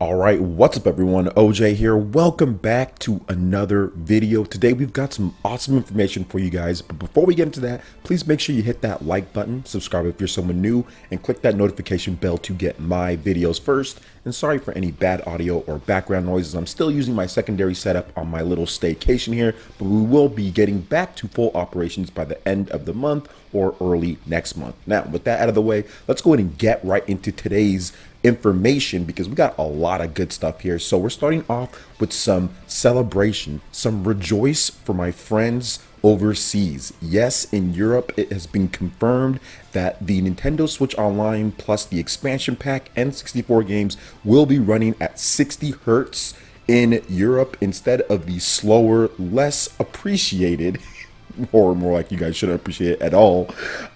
All right, what's up everyone? OJ here. Welcome back to another video. Today we've got some awesome information for you guys. But before we get into that, please make sure you hit that like button, subscribe if you're someone new, and click that notification bell to get my videos first. And sorry for any bad audio or background noises. I'm still using my secondary setup on my little staycation here, but we will be getting back to full operations by the end of the month or early next month. Now, with that out of the way, let's go ahead and get right into today's information because we got a lot of good stuff here. So we're starting off with some celebration, some rejoice for my friends overseas. Yes, in Europe, it has been confirmed that the Nintendo Switch Online plus the expansion pack N64 games will be running at 60 hertz in Europe instead of the slower, less appreciated or more like you guys shouldn't appreciate it at all,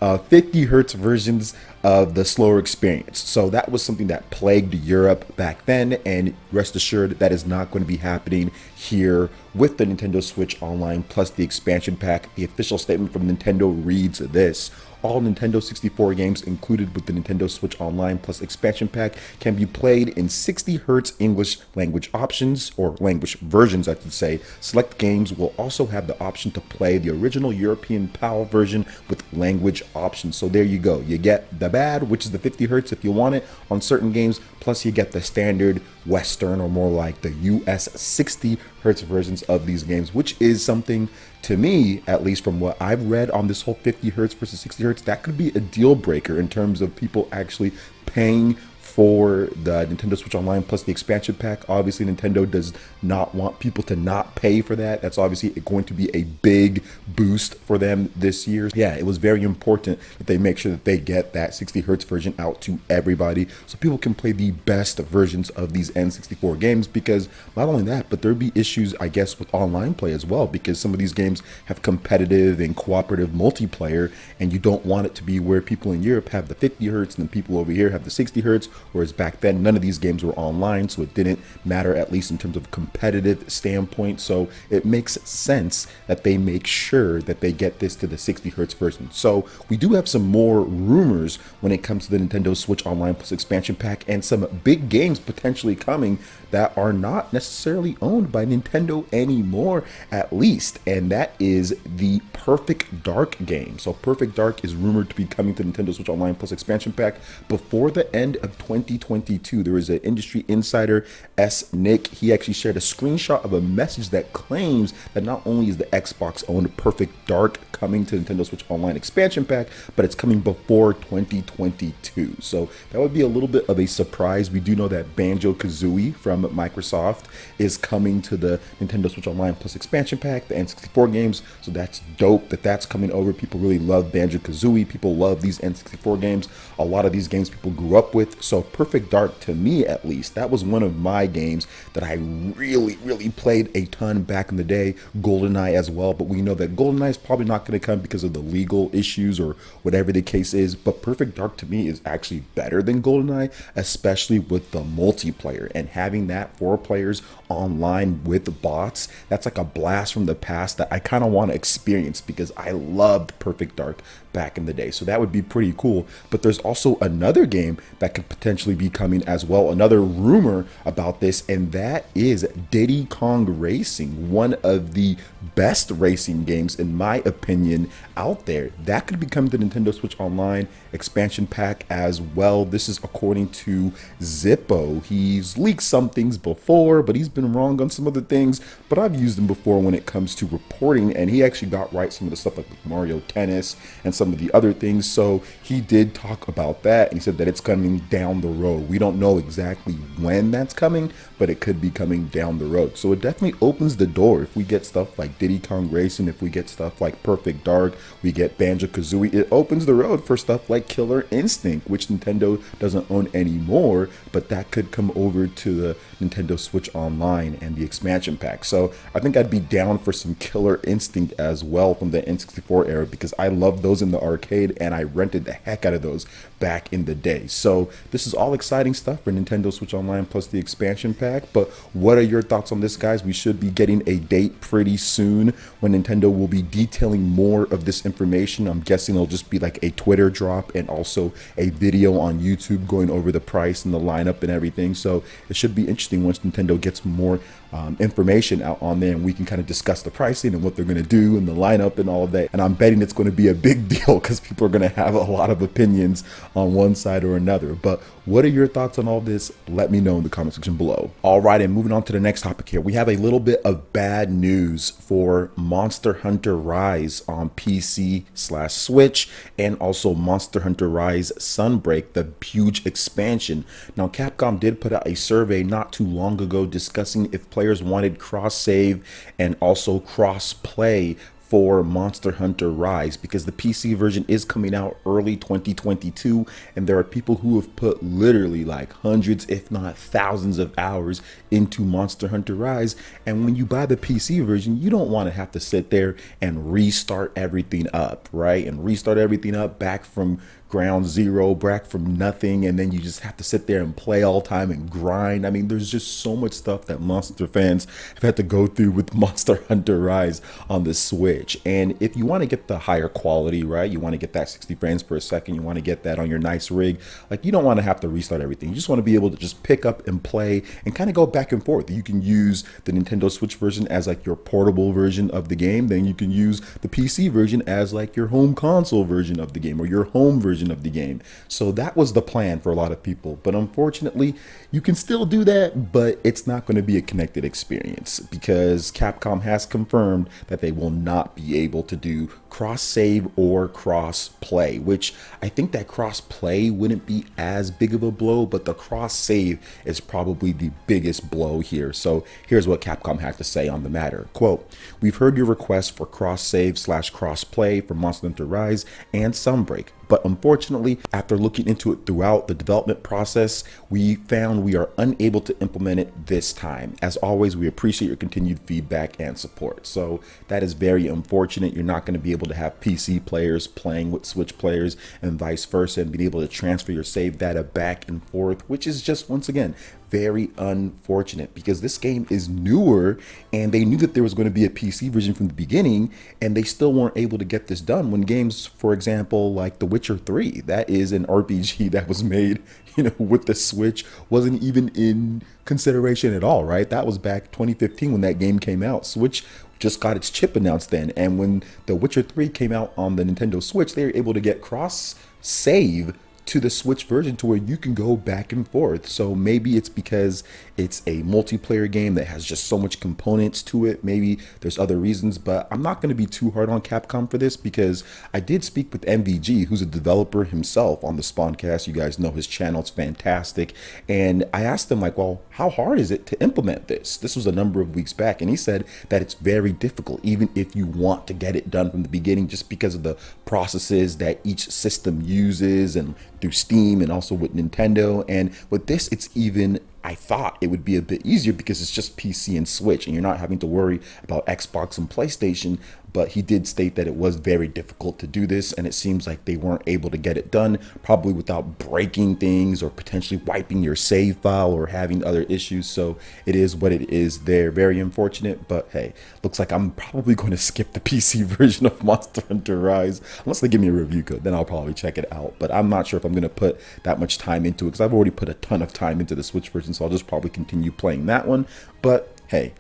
50 hertz versions of the slower experience. So that was something that plagued Europe back then, and rest assured that is not going to be happening here with the Nintendo Switch Online plus the expansion pack. The official statement from Nintendo reads this: all Nintendo 64 games included with the Nintendo Switch Online plus expansion pack can be played in 60 Hz English language options, or language versions I should say. Select games will also have the option to play the original European PAL version with language options. So there you go. You get the bad, which is the 50 Hz if you want it on certain games, plus you get the standard Western, or more like the US 60 Hz versions of these games, which is something, to me, at least from what I've read on this whole 50 hertz versus 60 hertz, that could be a deal breaker in terms of people actually paying for the Nintendo Switch Online plus the expansion pack. Obviously, Nintendo does not want people to not pay for that. That's obviously going to be a big boost for them this year. Yeah, it was very important that they make sure that they get that 60 hertz version out to everybody so people can play the best versions of these N64 games, because not only that, but there'd be issues, I guess, with online play as well, because some of these games have competitive and cooperative multiplayer, and you don't want it to be where people in Europe have the 50 hertz and then people over here have the 60 hertz. Whereas back then, none of these games were online, so it didn't matter, at least in terms of competitive standpoint. So it makes sense that they make sure that they get this to the 60 hertz version. So we do have some more rumors when it comes to the Nintendo Switch Online plus expansion pack, and some big games potentially coming that are not necessarily owned by Nintendo anymore, at least, and that is the Perfect Dark game. So Perfect Dark is rumored to be coming to Nintendo Switch Online plus expansion pack before the end of 2022. There is an industry insider, Nick. He actually shared a screenshot of a message that claims that not only is the Xbox owned Perfect Dark coming to Nintendo Switch Online expansion pack, but it's coming before 2022. So that would be a little bit of a surprise. We do know that Banjo-Kazooie from Microsoft is coming to the Nintendo Switch Online plus expansion pack, the N64 games. So that's dope that that's coming over. People really love Banjo-Kazooie. People love these N64 games. A lot of these games people grew up with. So Perfect Dark, to me at least, that was one of my games that I really played a ton back in the day. GoldenEye as well, but we know that GoldenEye is probably not going to come because of the legal issues or whatever the case is. But Perfect Dark to me is actually better than GoldenEye, especially with the multiplayer and having that 4 players online with bots. That's like a blast from the past that I kind of want to experience, because I loved Perfect Dark back in the day. So that would be pretty cool. But there's also another game that could potentially be coming as well, another rumor about this, and that is Diddy Kong Racing, one of the best racing games in my opinion out there. That could be coming to Nintendo Switch Online expansion pack as well. This is according to Zippo. He's leaked some things before, but he's been wrong on some other things, but I've used him before when it comes to reporting, and he actually got right some of the stuff like Mario Tennis and some of the other things. So he did talk about that, and he said that it's coming down the road. We don't know exactly when that's coming, but it could be coming down the road. So it definitely opens the door. If we get stuff like Diddy Kong Racing, if we get stuff like Perfect Dark, we get Banjo-Kazooie, it opens the road for stuff like Killer Instinct, which Nintendo doesn't own anymore, but that could come over to the Nintendo Switch Online and the expansion pack. So I think I'd be down for some Killer Instinct as well from the N64 era, because I love those in the arcade and I rented the heck out of those back in the day. So this is all exciting stuff for Nintendo Switch Online plus the expansion pack. But what are your thoughts on this, guys? We should be getting a date pretty soon when Nintendo will be detailing more of this information. I'm guessing it'll just be like a Twitter drop and also a video on YouTube going over the price and the lineup and everything. So it should be interesting interesting once Nintendo gets more information out on there, and we can kind of discuss the pricing and what they're going to do and the lineup and all of that. And I'm betting it's going to be a big deal because people are going to have a lot of opinions on one side or another. But what are your thoughts on all this? Let me know in the comment section below. All right, and moving on to the next topic here, we have a little bit of bad news for Monster Hunter Rise on PC/Switch, and also Monster Hunter Rise Sunbreak, the huge expansion. Now, Capcom did put out a survey not too long ago discussing if players wanted cross-save and also cross-play for Monster Hunter Rise, because the PC version is coming out early 2022, and there are people who have put literally like hundreds if not thousands of hours into Monster Hunter Rise. And when you buy the PC version, you don't want to have to sit there and restart everything up, right? And restart everything up back from ground zero, back from nothing, and then you just have to sit there and play all the time and grind. I mean, there's just so much stuff that Monster fans have had to go through with Monster Hunter Rise on the Switch. And if you want to get the higher quality, right, you want to get that 60 frames per second, you want to get that on your nice rig, like, you don't want to have to restart everything. You just want to be able to just pick up and play and kind of go back and forth. You can use the Nintendo Switch version as like your portable version of the game, then you can use the PC version as like your home console version of the game, or your home version of the game. So that was the plan for a lot of people, but unfortunately you can still do that, but it's not going to be a connected experience, because Capcom has confirmed that they will not be able to do cross save or cross play, which I think that cross play wouldn't be as big of a blow, but the cross save is probably the biggest blow here. So here's what Capcom had to say on the matter. Quote, "We've heard your request for cross save/cross play for Monster Hunter Rise and Sunbreak, but unfortunately, after looking into it throughout the development process, we found we are unable to implement it this time. As always, we appreciate your continued feedback and support." So that is very unfortunate. You're not going to be able to have PC players playing with Switch players and vice versa, and being able to transfer your save data back and forth, which is just, once again, very unfortunate, because this game is newer and they knew that there was going to be a PC version from the beginning, and they still weren't able to get this done when games, for example, like The Witcher 3, that is an RPG that was made, with the Switch, wasn't even in consideration at all, right? That was back 2015 when that game came out. Switch just got its chip announced then, and when The Witcher 3 came out on the Nintendo Switch, they were able to get cross save to the Switch version to where you can go back and forth. So maybe it's because it's a multiplayer game that has just so much components to it. Maybe there's other reasons, but I'm not going to be too hard on Capcom for this, because I did speak with MVG, who's a developer himself, on the Spawncast. You guys know his channel, it's fantastic. And I asked him, like, well, how hard is it to implement this? This was a number of weeks back, and he said that it's very difficult, even if you want to get it done from the beginning, just because of the processes that each system uses, and through Steam and also with Nintendo. And with this, it's even, I thought it would be a bit easier because it's just PC and Switch and you're not having to worry about Xbox and PlayStation. But he did state that it was very difficult to do this, and it seems like they weren't able to get it done, probably without breaking things or potentially wiping your save file or having other issues. So it is what it is there. Very unfortunate, but hey, looks like I'm probably going to skip the PC version of Monster Hunter Rise. Unless they give me a review code, then I'll probably check it out. But I'm not sure if I'm going to put that much time into it, because I've already put a ton of time into the Switch version, so I'll just probably continue playing that one. But hey,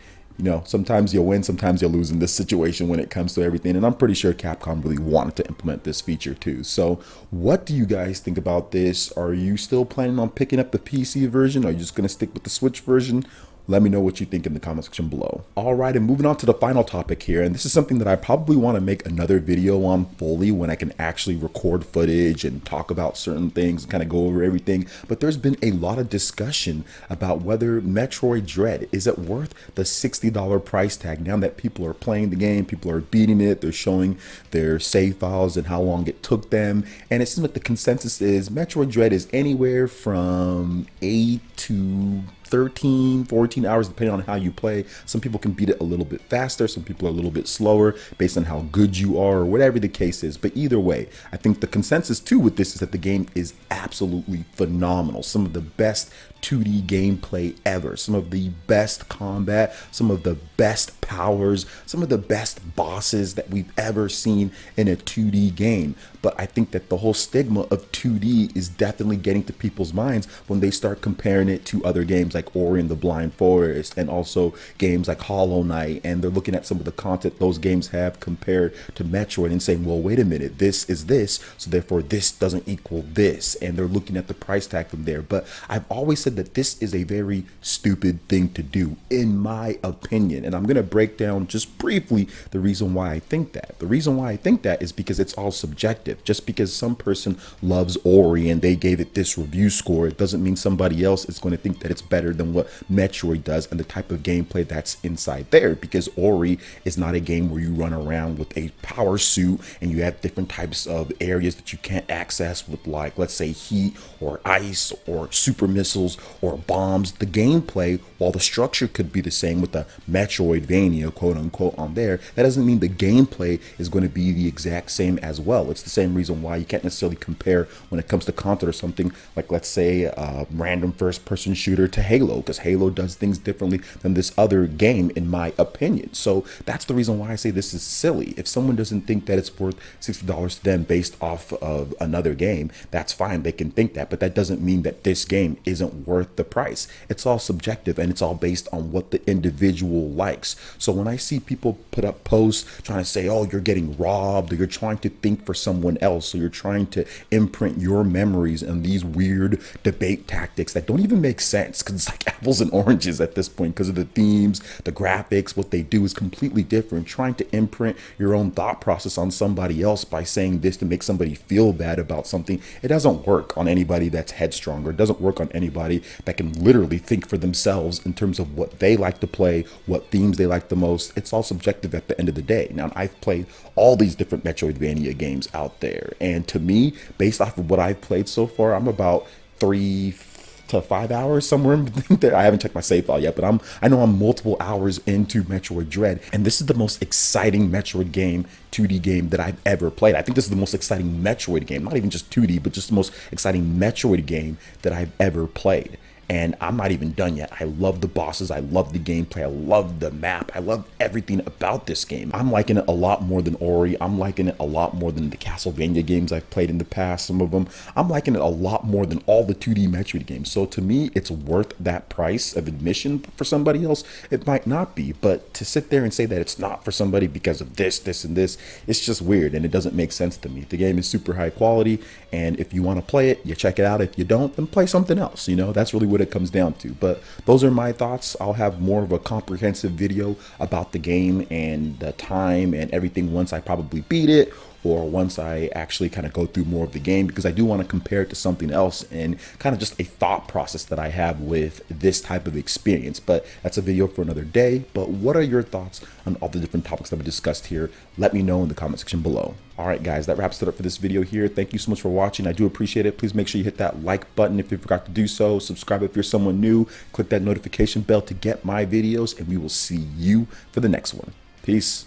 sometimes you'll win, sometimes you'll lose in this situation when it comes to everything. And I'm pretty sure Capcom really wanted to implement this feature too. So what do you guys think about this? Are you still planning on picking up the PC version? Or are you just going to stick with the Switch version? Let me know what you think in the comment section below. All right, and moving on to the final topic here, and this is something that I probably want to make another video on fully when I can actually record footage and talk about certain things and kind of go over everything. But there's been a lot of discussion about whether Metroid Dread, is it worth the $60 price tag now that people are playing the game, people are beating it, they're showing their save files and how long it took them. And it seems like the consensus is Metroid Dread is anywhere from 8 to 13, 14 hours, depending on how you play. Some people can beat it a little bit faster, some people are a little bit slower based on how good you are, or whatever the case is. But either way, I think the consensus too with this is that the game is absolutely phenomenal. Some of the best 2D gameplay ever. Some of the best combat, some of the best powers, some of the best bosses that we've ever seen in a 2D game. But I think that the whole stigma of 2D is definitely getting to people's minds when they start comparing it to other games like Ori and the Blind Forest, and also games like Hollow Knight, and they're looking at some of the content those games have compared to Metroid and saying, well, wait a minute, this is this, so therefore this doesn't equal this, and they're looking at the price tag from there. But I've always said that this is a very stupid thing to do, in my opinion, and I'm going to break down just briefly the reason why I think that. The reason why I think that is because it's all subjective. Just because some person loves Ori and they gave it this review score, it doesn't mean somebody else is going to think that it's better than what Metroid does and the type of gameplay that's inside there, because Ori is not a game where you run around with a power suit and you have different types of areas that you can't access with, like, let's say heat or ice or super missiles or bombs. The gameplay, while the structure could be the same with the Metroidvania quote unquote on there, that doesn't mean the gameplay is going to be the exact same as well. It's the same reason why you can't necessarily compare when it comes to content or something like, let's say, a random first person shooter to Halo, because Halo does things differently than this other game, in my opinion. So that's the reason why I say this is silly. If someone doesn't think that it's worth $60 to them based off of another game, that's fine, they can think that, but that doesn't mean that this game isn't worth the price. It's all subjective and it's all based on what the individual likes. So when I see people put up posts trying to say, oh, you're getting robbed, or you're trying to think for someone else, so you're trying to imprint your memories and these weird debate tactics that don't even make sense, because it's like apples and oranges at this point, because of the themes, the graphics, what they do is completely different. Trying to imprint your own thought process on somebody else by saying this to make somebody feel bad about something, it doesn't work on anybody that's headstrong, or it doesn't work on anybody that can literally think for themselves in terms of what they like to play, what themes they like the most. It's all subjective at the end of the day. Now, I've played all these different Metroidvania games out there, and to me, based off of what I've played so far, I'm about 3 to 5 hours somewhere in there. I haven't checked my save file yet, but I know I'm multiple hours into Metroid Dread, and this is the most exciting Metroid game, 2D game that I've ever played. I think this is the most exciting Metroid game, not even just 2D, but just the most exciting Metroid game that I've ever played. And I'm not even done yet. I love the bosses, I love the gameplay, I love the map, I love everything about this game. I'm liking it a lot more than Ori. I'm liking it a lot more than the Castlevania games I've played in the past, some of them. I'm liking it a lot more than all the 2D Metroid games. So to me, it's worth that price of admission. For somebody else, it might not be. But to sit there and say that it's not for somebody because of this, this, and this, it's just weird, and it doesn't make sense to me. The game is super high quality, and if you want to play it, you check it out. If you don't, then play something else. You know, that's really what it comes down to. But those are my thoughts. I'll have more of a comprehensive video about the game and the time and everything once I probably beat it, or once I actually kind of go through more of the game, because I do want to compare it to something else and kind of just a thought process that I have with this type of experience. But that's a video for another day. But what are your thoughts on all the different topics that we discussed here? Let me know in the comment section below. All right, guys, that wraps it up for this video here. Thank you so much for watching. I do appreciate it. Please make sure you hit that like button if you forgot to do so. Subscribe if you're someone new. Click that notification bell to get my videos, and we will see you for the next one. Peace.